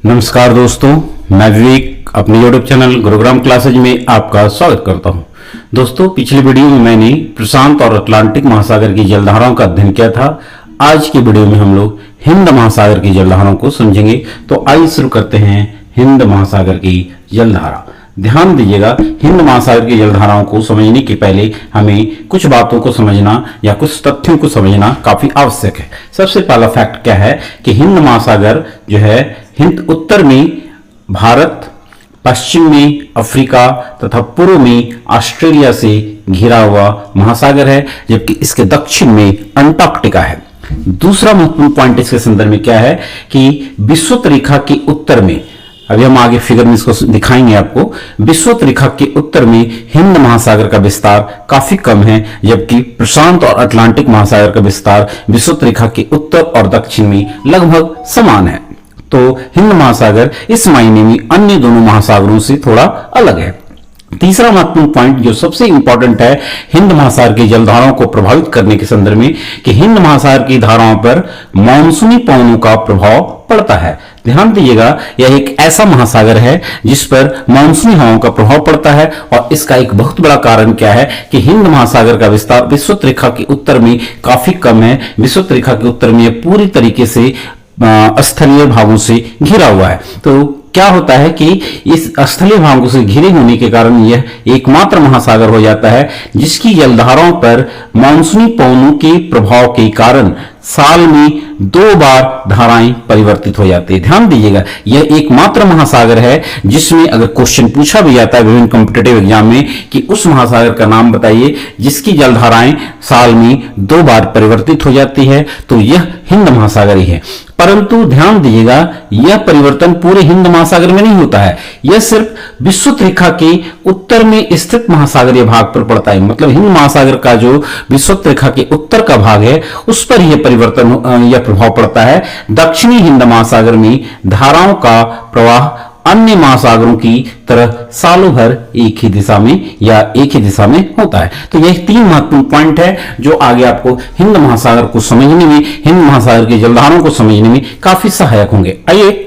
नमस्कार दोस्तों, मैं विवेक अपने यूट्यूब चैनल गुरुग्राम क्लासेज में आपका स्वागत करता हूं। दोस्तों, पिछली वीडियो में मैंने प्रशांत और अटलांटिक महासागर की जलधाराओं का अध्ययन किया था। आज की वीडियो में हम लोग हिंद महासागर की जलधाराओं को समझेंगे। तो आइए शुरू करते हैं हिंद महासागर की जलधारा। ध्यान दीजिएगा, हिंद महासागर की जलधाराओं को समझने के पहले हमें कुछ बातों को समझना या कुछ तथ्यों को समझना काफी आवश्यक है। सबसे पहला फैक्ट क्या है कि हिंद महासागर जो है हिंद उत्तर में भारत, पश्चिम में अफ्रीका तथा पूर्व में ऑस्ट्रेलिया से घिरा हुआ महासागर है, जबकि इसके दक्षिण में अंटार्कटिका है। दूसरा महत्वपूर्ण पॉइंट इसके संदर्भ में क्या है कि विषुवत रेखा के उत्तर में, अभी हम आगे फिगर में इसको दिखाएंगे आपको, विषुवत रेखा के उत्तर में हिंद महासागर का विस्तार काफी कम है, जबकि प्रशांत और अटलांटिक महासागर का विस्तार विषुवत रेखा के उत्तर और दक्षिण में लगभग समान है। तो हिंद महासागर इस मायने में अन्य दोनों महासागरों से थोड़ा अलग है। तीसरा महत्वपूर्ण पॉइंट जो सबसे इंपॉर्टेंट है हिंद महासागर की जलधाराओं को प्रभावित करने के संदर्भ में कि हिंद महासागर की धाराओं पर मानसूनी पवनों का प्रभाव पड़ता है। ध्यान दीजिएगा, यह एक ऐसा महासागर है जिस पर मानसूनी हवाओं का प्रभाव पड़ता है, और इसका एक बहुत बड़ा कारण क्या है कि हिंद महासागर का विस्तार विषुवत रेखा के उत्तर में काफी कम है। विषुवत रेखा के उत्तर में यह पूरी तरीके से स्थलीय भागों से घिरा हुआ है। तो क्या होता है कि इस स्थलीय भागों से घिरे होने के कारण यह एकमात्र महासागर हो जाता है जिसकी जलधाराओं पर मानसूनी पवनों के प्रभाव के कारण साल में 2 बार धाराएं परिवर्तित हो जाती है। ध्यान दीजिएगा, यह एकमात्र महासागर है जिसमें अगर क्वेश्चन पूछा भी जाता है विभिन्न कॉम्पिटिटिव एग्जाम में कि उस महासागर का नाम बताइए जिसकी जलधाराएं साल में 2 बार परिवर्तित हो जाती है, तो यह हिंद महासागर ही है। परंतु ध्यान दीजिएगा, यह परिवर्तन पूरे हिंद महासागर में नहीं होता है, यह सिर्फ विषुवत रेखा के उत्तर में स्थित महासागरीय भाग पर पड़ता है। मतलब हिंद महासागर का जो विषुवत रेखा के उत्तर का भाग है उस पर यह परिवर्तन या प्रभाव पड़ता है। दक्षिणी हिंद महासागर में धाराओं का प्रवाह अन्य महासागरों की तरह सालों भर एक ही दिशा में या एक ही दिशा में होता है। तो यह 3 महत्वपूर्ण पॉइंट है जो आगे आपको हिंद महासागर को समझने में, हिंद महासागर की जलधाराओं को समझने में काफी सहायक होंगे। आइए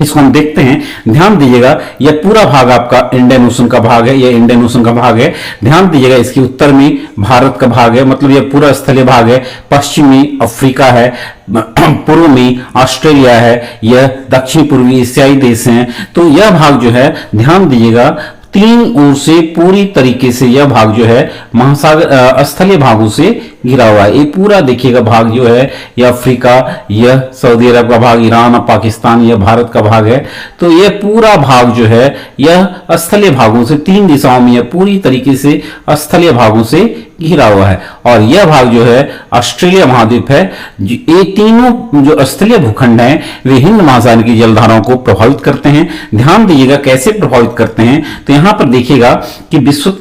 इसको हम देखते हैं। ध्यान दीजिएगा, यह पूरा भाग आपका इंडियन ओशन का भाग है, यह इंडियन ओशन का भाग है। ध्यान दीजिएगा, इसके उत्तर में भारत का भाग है, मतलब यह पूरा स्थलीय भाग है। पश्चिम में अफ्रीका है, पूर्व में ऑस्ट्रेलिया है, यह दक्षिण पूर्वी एशियाई देश हैं। तो यह भाग जो है, ध्यान दीजिएगा, 3 ओर से पूरी तरीके से यह भाग जो है महासागर स्थलीय भागों से घिरा हुआ है। ये पूरा देखिएगा भाग जो है, यह अफ्रीका, यह सऊदी अरब का भाग, ईरान और पाकिस्तान, यह भारत का भाग है। तो यह पूरा भाग जो है यह स्थलीय भागों से 3 दिशाओं में यह पूरी तरीके से स्थलीय भागों से घिरा हुआ है। और यह भाग जो है ऑस्ट्रेलिया महाद्वीप है। ये तीनों जो स्थलीय भूखंड हैं वे हिंद महासागर की जलधाराओं को प्रभावित करते हैं। ध्यान दीजिएगा कैसे प्रभावित करते हैं। तो यहां पर देखिएगा कि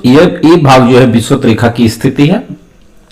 ये भाग जो है विषुवत रेखा की स्थिति है,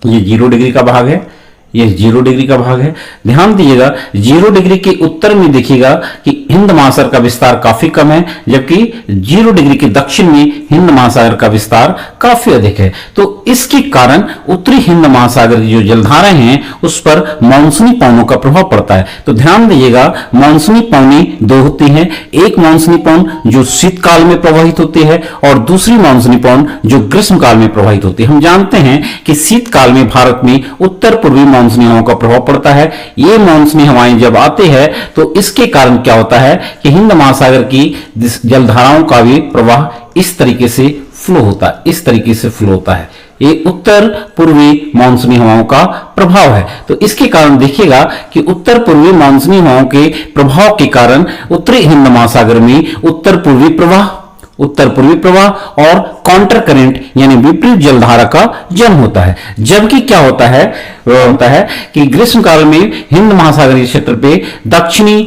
ये 0 डिग्री का भाग है, यह 0 डिग्री का भाग है। ध्यान दीजिएगा, 0 डिग्री के उत्तर में देखिएगा कि हिंद महासागर का विस्तार काफी कम है, जबकि 0 डिग्री के दक्षिण में हिंद महासागर का विस्तार काफी अधिक है। तो इसके कारण उत्तरी हिंद महासागर की जो जलधाराएं हैं उस पर मानसूनी पवनों का प्रभाव पड़ता है। तो ध्यान दीजिएगा, मानसूनी पवनें 2 होती हैं, एक मानसूनी पवन जो शीतकाल में प्रवाहित होती है और दूसरी मानसूनी पवन जो ग्रीष्म काल में प्रवाहित होती है। हम जानते हैं कि शीतकाल में भारत में उत्तर पूर्वी मानसूनी हवाओं का प्रभाव पड़ता है। ये मानसूनी हवाएं जब आती है तो इसके कारण क्या होता है कि हिंद महासागर की जलधाराओं का भी प्रवाह इस तरीके से फ्लो होता है, इस तरीके से फ्लो होता है। ये उत्तर पूर्वी मानसूनी हवाओं का प्रभाव है। तो इसके कारण देखिएगा कि उत्तर पूर्वी मानसूनी हवाओं के प्रभाव के कारण उत्तरी हिंद महासागर में उत्तर पूर्वी प्रवाह और काउंटर करंट यानी विपरीत जलधारा का जन्म होता है। जबकि क्या होता है, वह होता है कि ग्रीष्म काल में हिंद महासागरीय क्षेत्र पे दक्षिणी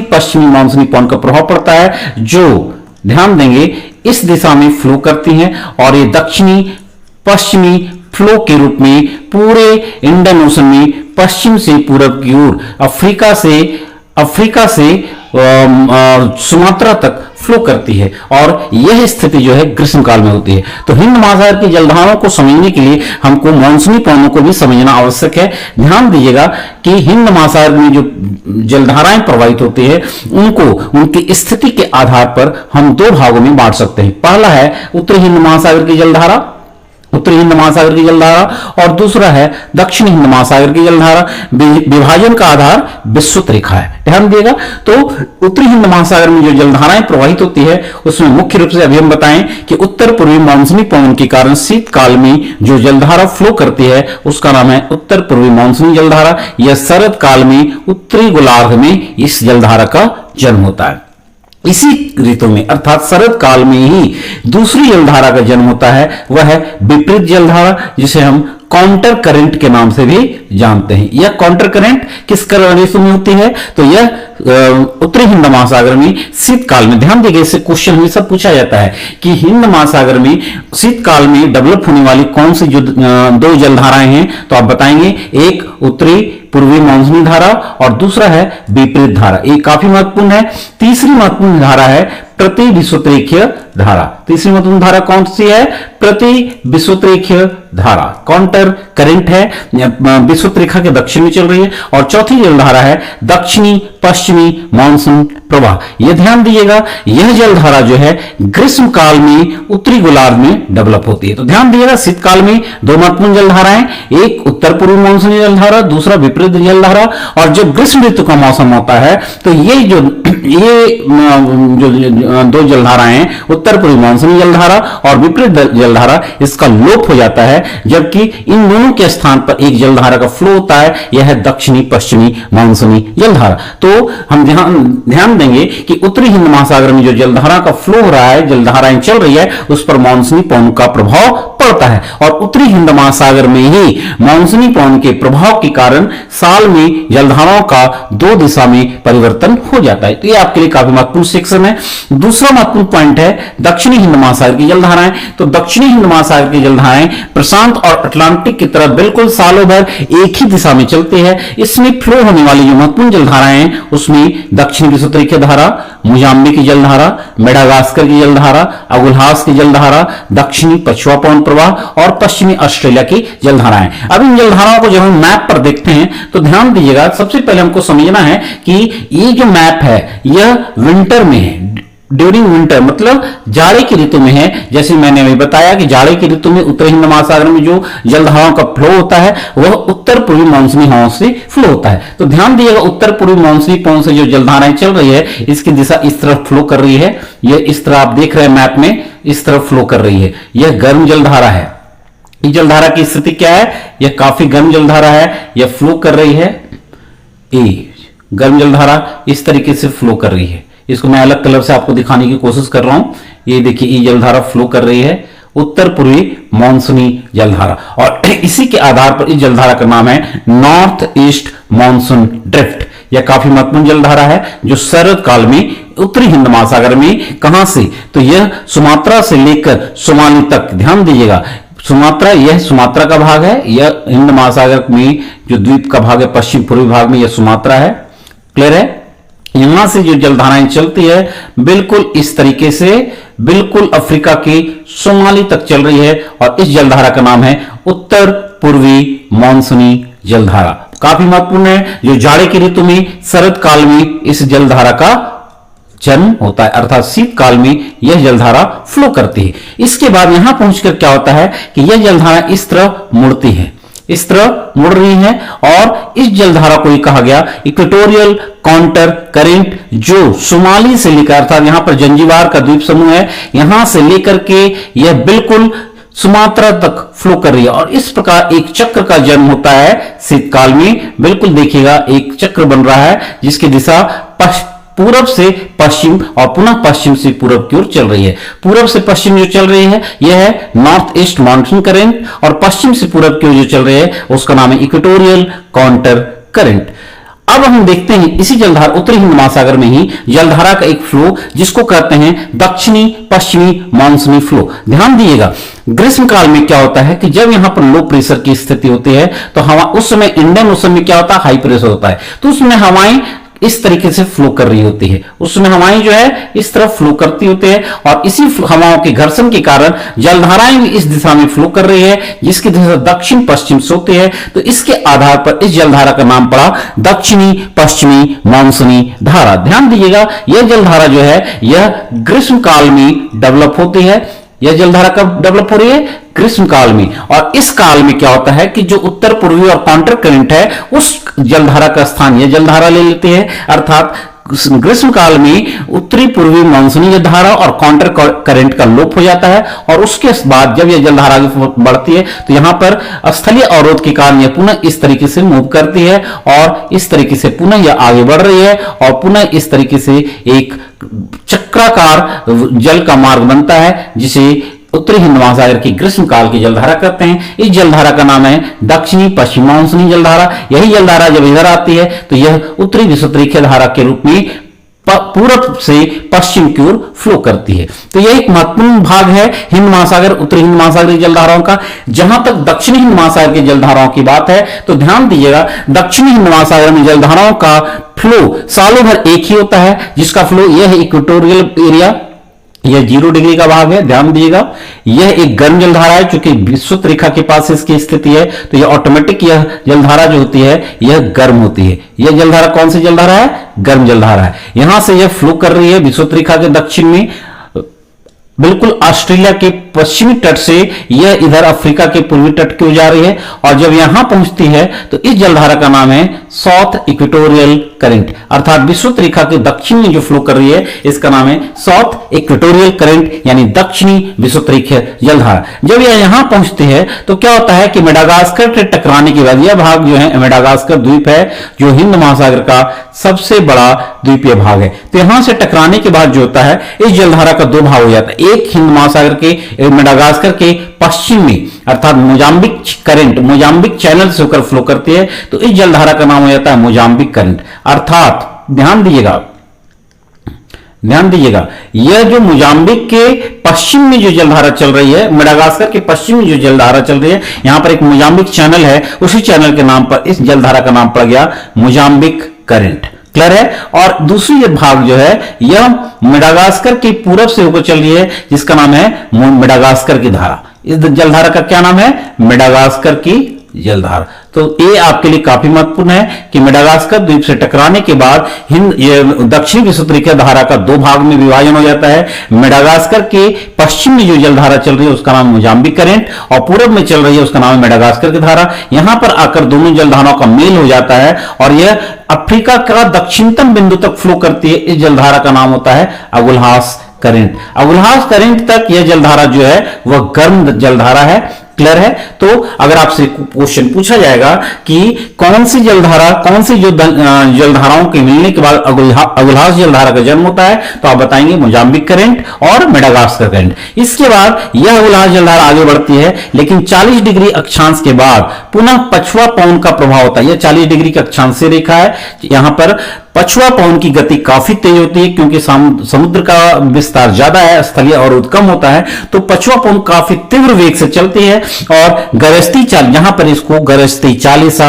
पश्चिमी मानसूनी पवन का प्रभाव पड़ता है, जो ध्यान देंगे इस दिशा में फ्लो करती हैं और ये दक्षिणी पश्चिमी फ्लो के रूप में पूरे इंडियन ओशन में पश्चिम से पूरब की ओर अफ्रीका से सुमात्रा तक फ्लो करती है और यह स्थिति जो है ग्रीष्मकाल में होती है। तो हिंद महासागर की जलधाराओं को समझने के लिए हमको मानसूनी पवनों को भी समझना आवश्यक है। ध्यान दीजिएगा कि हिंद महासागर में जो जलधाराएं प्रवाहित होती है उनको उनकी स्थिति के आधार पर हम दो भागों में बांट सकते हैं। पहला है उत्तरी हिंद महासागर की जलधारा, उत्तरी हिंद महासागर की जलधारा, और दूसरा है दक्षिणी हिंद महासागर की जलधारा। विभाजन का आधार विस्तृत रेखा है। ध्यान दिएगा। तो उत्तरी हिंद महासागर में जो जलधाराएं प्रवाहित होती है उसमें मुख्य रूप से अभी हम बताएं कि उत्तर पूर्वी मानसूनी पवन के कारण शीतकाल में जो जलधारा फ्लो करती है उसका नाम है उत्तर पूर्वी मानसूनी जलधारा। यह शरद काल में उत्तरी गोलार्ध में इस जलधारा का जन्म होता है। इसी ऋतु में अर्थात शरद काल में ही दूसरी जलधारा का जन्म होता है, वह है विपरीत जलधारा, जिसे हम काउंटर करंट के नाम से भी जानते हैं। यह काउंटर करंट किस ऋतु में होती है? तो यह उत्तरी हिंद महासागर में शीतकाल में। ध्यान देखिए, इससे क्वेश्चन हमेशा पूछा जाता है कि हिंद महासागर में शीतकाल में डेवलप होने वाली कौन सी जो दो जलधाराएं हैं, तो आप बताएंगे एक उत्तरी पूर्वी मानसूनी धारा और दूसरा है विपरीत धारा। ये काफी महत्वपूर्ण है। तीसरी महत्वपूर्ण धारा है प्रति विषुवतरेखीय धारा। तीसरी महत्वपूर्ण धारा कौन सी है? प्रति विषुवतरेखीय धारा, काउंटर करंट है, विषुवत रेखा के दक्षिण में चल रही है। और चौथी जलधारा है दक्षिणी पश्चिमी मानसून प्रवाह। यह ध्यान दीजिएगा, यह जलधारा जो है ग्रीष्म काल में उत्तरी गोलार्ध में डेवलप होती है। तो ध्यान दीजिएगा, शीतकाल में दो महत्वपूर्ण जलधाराएं, एक उत्तर पूर्वी मानसूनी जलधारा, दूसरा विपरीत जलधारा। और जब ग्रीष्म ऋतु का मौसम होता है तो ये जो दो जलधाराएं हैं, उत्तर पूर्वी मानसूनी जलधारा और विपरीत जलधारा, इसका लोप हो जाता है, जबकि इन दोनों के स्थान पर एक जलधारा का फ्लो होता है, यह है दक्षिणी पश्चिमी मानसूनी जलधारा। तो हम ध्यान देंगे कि उत्तरी हिंद महासागर में जो जलधारा का फ्लो हो रहा है, जलधाराएं चल रही है, उस पर मानसूनी पवन का प्रभाव पड़ता है। और उत्तरी हिंद महासागर में ही मानसूनी पवन के प्रभाव के कारण साल में जलधाराओं का दो दिशा में परिवर्तन हो जाता है। तो ये आपके लिए काफी महत्वपूर्ण सेक्शन है। दूसरा महत्वपूर्ण पॉइंट है दक्षिणी हिंद महासागर की जलधाराएं। तो दक्षिणी हिंद महासागर की जलधाराएं प्रशांत और अटलांटिक की तरफ बिल्कुल सालों भर एक ही दिशा में चलती है। इसमें फ्लो होने वाली जो महत्वपूर्ण जलधाराएं हैं उसमें दक्षिणी विषुवतरेखीय धारा, मोजाम्बिक की जलधारा, मेडागास्कर की जलधारा, अगुल्हास की जलधारा, दक्षिणी पछुआ पवन प्रवाह और पश्चिमी ऑस्ट्रेलिया की जलधाराएं। अब इन जलधाराओं को जब हम मैप पर देखते हैं तो ध्यान दीजिएगा, सबसे पहले हमको समझना है कि ये जो मैप है यह विंटर में है, ड्यूरिंग विंटर मतलब जाड़े की ऋतु में है। जैसे मैंने अभी बताया कि जाड़े की ऋतु में उत्तरी हिंद महासागर में जो जलधाराओं का फ्लो होता है वह उत्तर पूर्वी मानसूनी हवाओं से फ्लो होता है। तो ध्यान दीजिएगा, उत्तर पूर्वी मानसूनी पवन से जो जलधाराएं चल रही है इसकी दिशा इस तरफ फ्लो कर रही है। यह इस तरह आप देख रहे हैं मैप में, इस तरफ फ्लो कर रही है। यह गर्म जलधारा है। इस जलधारा की स्थिति क्या है? यह काफी गर्म जलधारा है, यह फ्लो कर रही है। गर्म जलधारा इस तरीके से फ्लो कर रही है। इसको मैं अलग कलर से आपको दिखाने की कोशिश कर रहा हूं। ये देखिए, ये जलधारा फ्लो कर रही है, उत्तर पूर्वी मानसूनी जलधारा। और इसी के आधार पर इस जलधारा का नाम है नॉर्थ ईस्ट मानसून ड्रिफ्ट। यह काफी महत्वपूर्ण जलधारा है जो शरद काल में उत्तरी हिंद महासागर में, कहां से? तो यह सुमात्रा से लेकर सोमाली तक। ध्यान दीजिएगा, सुमात्रा, यह सुमात्रा का भाग है, यह हिंद महासागर में जो द्वीप का भाग है पश्चिम पूर्वी भाग में यह सुमात्रा है। क्लियर है? यहां से जो जलधाराएं चलती है बिल्कुल इस तरीके से बिल्कुल अफ्रीका के सोमाली तक चल रही है और इस जलधारा का नाम है उत्तर पूर्वी मानसूनी जलधारा। काफी महत्वपूर्ण है, जो जाड़े की ऋतु में शरद काल में इस जलधारा का जन्म होता है, अर्थात शीतकाल में यह जलधारा फ्लो करती है। इसके बाद यहां पहुंचकर क्या होता है कि यह जलधारा इस तरह मुड़ती है, इस तरह मुड़ रही है और इस जलधारा को कहा गया इक्वेटोरियल काउंटर करंट, जो सोमाली से लेकर, अर्थात यहां पर जंजीबार का द्वीप समूह है, यहां से लेकर के यह बिल्कुल सुमात्रा तक फ्लो कर रही है। और इस प्रकार एक चक्र का जन्म होता है शीतकाल में। बिल्कुल देखिएगा, एक चक्र बन रहा है जिसकी दिशा पूरब से पश्चिम और पुनः पश्चिम से पूरब की ओर चल रही है। पूरब से पश्चिम जो चल रही है यह है नॉर्थ ईस्ट मानसून करंट, और पश्चिम से पूरब की ओर जो चल रही है उसका नाम है इक्वेटोरियल काउंटर करंट। अब हम देखते हैं इसी जलधारा उत्तरी हिंद महासागर में ही जलधारा का एक फ्लो जिसको कहते हैं दक्षिणी पश्चिमी मानसूनी फ्लो। ध्यान दीजिएगा, ग्रीष्म काल में क्या होता है कि जब यहां पर लो प्रेशर की स्थिति होती है तो हवा, उस समय इंडियन ओशन में क्या होता है, हाई प्रेशर होता है, तो उसमें हवाएं इस तरीके से फ्लो कर रही होती है, उसमें हवाएं जो है इस तरफ फ्लो करती होती है और इसी हवाओं के घर्षण के कारण जलधाराएं भी इस दिशा में फ्लो कर रही है, जिसकी दिशा दक्षिण पश्चिम से होती है। तो इसके आधार पर इस जलधारा का नाम पड़ा दक्षिणी पश्चिमी मानसूनी धारा। ध्यान दीजिएगा, यह जलधारा जो है यह ग्रीष्म काल में डेवलप होती है। यह जलधारा कब डेवलप हो रही है? ग्रीष्म काल में। और इस काल में क्या होता है कि जो उत्तर पूर्वी और काउंटर करंट है उस जलधारा का स्थान यह जलधारा ले लेती है, अर्थात ग्रीष्म काल में उत्तरी पूर्वी मानसूनी धारा और काउंटर करंट का लोप हो जाता है और उसके बाद जब यह जलधारा आगे बढ़ती है तो यहां पर स्थलीय अवरोध के कारण यह पुनः इस तरीके से मूव करती है और इस तरीके से पुनः यह आगे बढ़ रही है और पुनः इस तरीके से एक चक्राकार जल का मार्ग बनता है, जिसे उत्तरी हिंद महासागर की ग्रीष्म काल की जलधारा कहते हैं। इस जलधारा का नाम है दक्षिणी पश्चिम मानसूनी जलधारा। यही जलधारा जब इधर आती है तो यह उत्तरी विषुवत धारा के रूप में पूर्व से पश्चिम की ओर फ्लो करती है। तो यह एक महत्वपूर्ण भाग है हिंद महासागर, उत्तरी हिंद महासागर की जलधाराओं का। जहां तक दक्षिणी हिंद महासागर की जलधाराओं की बात है तो ध्यान दीजिएगा, दक्षिणी हिंद महासागर में जलधाराओं का फ्लो सालों भर एक ही होता है, जिसका फ्लो यह है इक्वेटोरियल एरिया, यह 0 डिग्री का भाग है। ध्यान दीजिएगा, यह एक गर्म जलधारा है, क्योंकि विषुवत रेखा के पास इसकी स्थिति है तो यह ऑटोमेटिक यह जलधारा जो होती है यह गर्म होती है। यह जलधारा कौन सी जलधारा है? गर्म जलधारा है। यहां से यह फ्लो कर रही है विषुवत रेखा के दक्षिण में, बिल्कुल ऑस्ट्रेलिया के पश्चिमी तट से यह इधर अफ्रीका के पूर्वी तट की ओर जा रही है और जब यहां पहुंचती है तो इस जलधारा का नाम है साउथ इक्वेटोरियल करंट, अर्थात विषुवत रेखा के दक्षिण में जो फ्लो कर रही है इसका नाम है साउथ इक्वेटोरियल करंट, यानी दक्षिणी विषुवत रेखा जलधारा। जब यह यहां पहुंचती है तो क्या होता है कि मेडागास्कर के टकराने के बाद, यह भाग जो है मेडागास्कर द्वीप है जो हिंद महासागर का सबसे बड़ा द्वीपीय भाग है, तो यहां से टकराने के बाद जो होता है इस जलधारा का दो भाग हो जाता है। एक हिंद महासागर के मेडागास्कर के पश्चिम में अर्थात मोजाम्बिक करंट, मोजाम्बिक चैनल से होकर फ्लो करती है, तो इस जलधारा का नाम हो जाता है मोजाम्बिक करंट। अर्थात ध्यान दीजिएगा, यह जो मोजाम्बिक के पश्चिम में जो जलधारा चल रही है, मेडागास्कर के पश्चिम में जो जलधारा चल रही है, यहां पर एक मोजाम्बिक चैनल है, उसी चैनल के नाम पर इस जलधारा का नाम पड़ गया मोजाम्बिक करंट। क्लियर है? और दूसरी ये भाग जो है यह मेडागास्कर के पूरब से होकर चल रही है, जिसका नाम है मेडागास्कर की धारा। इस जलधारा का क्या नाम है? मेडागास्कर की जलधारा। तो ये आपके लिए काफी महत्वपूर्ण है कि मेडागास्कर द्वीप से टकराने के बाद दक्षिणी विषुवत रेखा धारा का दो भाग में विभाजन हो जाता है। मेडागास्कर के पश्चिम में जो जलधारा चल रही है उसका नाम मोजाम्बिक करंट और पूर्व में चल रही है उसका नाम है मेडागास्कर की धारा। यहां पर आकर दोनों जलधाराओं का मेल हो जाता है और यह अफ्रीका का दक्षिणतम बिंदु तक फ्लो करती है। इस जलधारा का नाम होता है अगुल्हास करंट। अगुल्हास करंट तक यह जलधारा जो है वह गर्म जलधारा है। क्लियर है? तो अगर आपसे क्वेश्चन पूछा जाएगा कि कौन सी जलधारा, कौन सी जो जलधाराओं के मिलने के बाद अगुल्हास जलधारा का जन्म होता है, तो आप बताएंगे मोजाम्बिक करंट और मेडागास्कर करंट। इसके बाद यह अगुल्हास जलधारा आगे बढ़ती है, लेकिन 40 डिग्री अक्षांश के बाद पुनः पछुआ पवन का प्रभाव होता है। यह 40 डिग्री की अक्षांशीय रेखा है। यहां पर पछुआ पवन की गति काफी तेज होती है, क्योंकि समुद्र का विस्तार ज्यादा है, स्थलीय अवरोध कम होता है, तो पछुआ पवन काफी तीव्र वेग से चलती है और गरजती चाल, यहां पर इसको गरजती 40,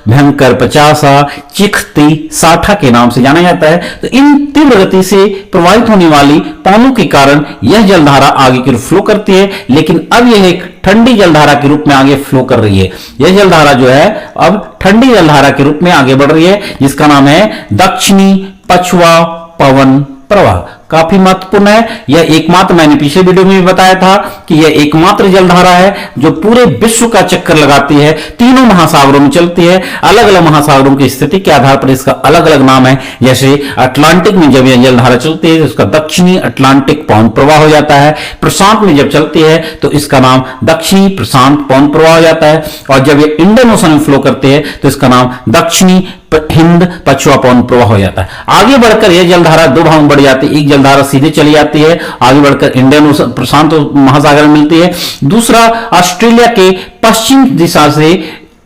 भयंकर 50, चिखती 60 के नाम से जाना जाता है। तो इन तीव्र गति से प्रवाहित होने वाली पवनों के कारण यह जलधारा आगे की ओर फ्लो करती है, लेकिन अब यह एक ठंडी जलधारा के रूप में आगे फ्लो कर रही है। यह जलधारा जो है अब ठंडी जलधारा के रूप में आगे बढ़ रही है, जिसका नाम है दक्षिणी पछुआ पवन प्रवाह। काफी महत्वपूर्ण है। यह एकमात्र, मैंने पिछले वीडियो में भी बताया था कि यह एकमात्र जलधारा है जो पूरे विश्व का चक्कर लगाती है, तीनों महासागरों में चलती है। अलग अलग महासागरों की स्थिति के आधार पर इसका अलग अलग नाम है। जैसे अटलांटिक में जब यह जलधारा चलती है तो इसका दक्षिणी अटलांटिक पवन प्रवाह हो जाता है। प्रशांत में जब चलती है तो इसका नाम दक्षिणी प्रशांत पवन प्रवाह हो जाता है, और जब यह इंडियन ओशन में फ्लो करते हैं तो इसका नाम दक्षिणी हिंद पछुआ पवन प्रवाह हो जाता है। आगे बढ़कर यह जलधारा दो भाग में बढ़ जाती है। एक जलधारा सीधे चली जाती है, आगे बढ़कर इंडियन ओशन प्रशांत महासागर में मिलती है। दूसरा ऑस्ट्रेलिया के पश्चिम दिशा से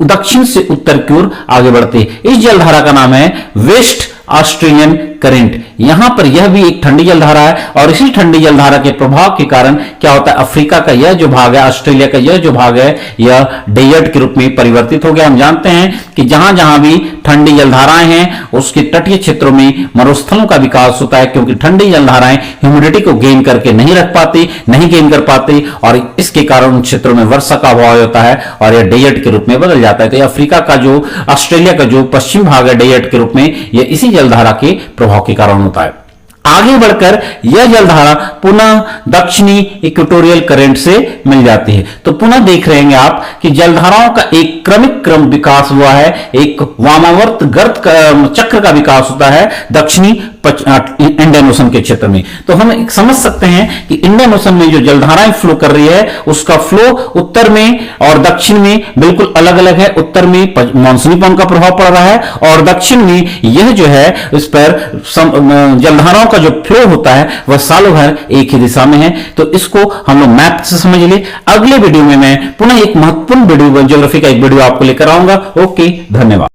दक्षिण से उत्तर की ओर आगे बढ़ती है। इस जलधारा का नाम है वेस्ट ऑस्ट्रेलियन करंट, यहां पर यह भी एक ठंडी जलधारा है और इसी ठंडी जलधारा के प्रभाव के कारण क्या होता है, अफ्रीका का यह जो भाग है, ऑस्ट्रेलिया का यह जो भाग है, यह डेजर्ट के रूप में परिवर्तित हो गया। हम जानते हैं कि जहां जहां भी ठंडी जलधाराएं हैं उसके तटीय क्षेत्रों में मरुस्थलों का विकास होता है, क्योंकि ठंडी जलधाराएं ह्यूमिडिटी को गेन करके नहीं रख पाती, नहीं गेन कर पाती, और इसके कारण उन क्षेत्रों में वर्षा का अभाव होता है और यह डेजर्ट के रूप में बदल जाता है। तो अफ्रीका का जो, ऑस्ट्रेलिया का जो पश्चिम भाग है डेजर्ट के रूप में, यह इसी जलधारा के प्रभाव के कारण होता है। आगे बढ़कर यह जलधारा पुनः दक्षिणी इक्वेटोरियल करंट से मिल जाती है। तो पुनः देख रहे हैं आप कि जलधाराओं का एक क्रमिक क्रम विकास हुआ है, एक वामावर्त गर्त चक्र का विकास होता है दक्षिणी इंडियन ओशन के क्षेत्र में। तो हम समझ सकते हैं कि इंडियन ओशन में जो जलधाराएं फ्लो कर रही है उसका फ्लो उत्तर में और दक्षिण में बिल्कुल अलग अलग है। उत्तर में मानसूनी पवन का प्रभाव पड़ रहा है और दक्षिण में यह जो है इस पर जलधाराओं का जो फ्लो होता है वह सालों भर एक ही दिशा में है। तो इसको हम लोग मैप से समझ ले। अगले वीडियो में मैं पुनः एक महत्वपूर्ण वीडियो, ज्योग्राफी का एक वीडियो आपको लेकर आऊंगा। ओके, धन्यवाद।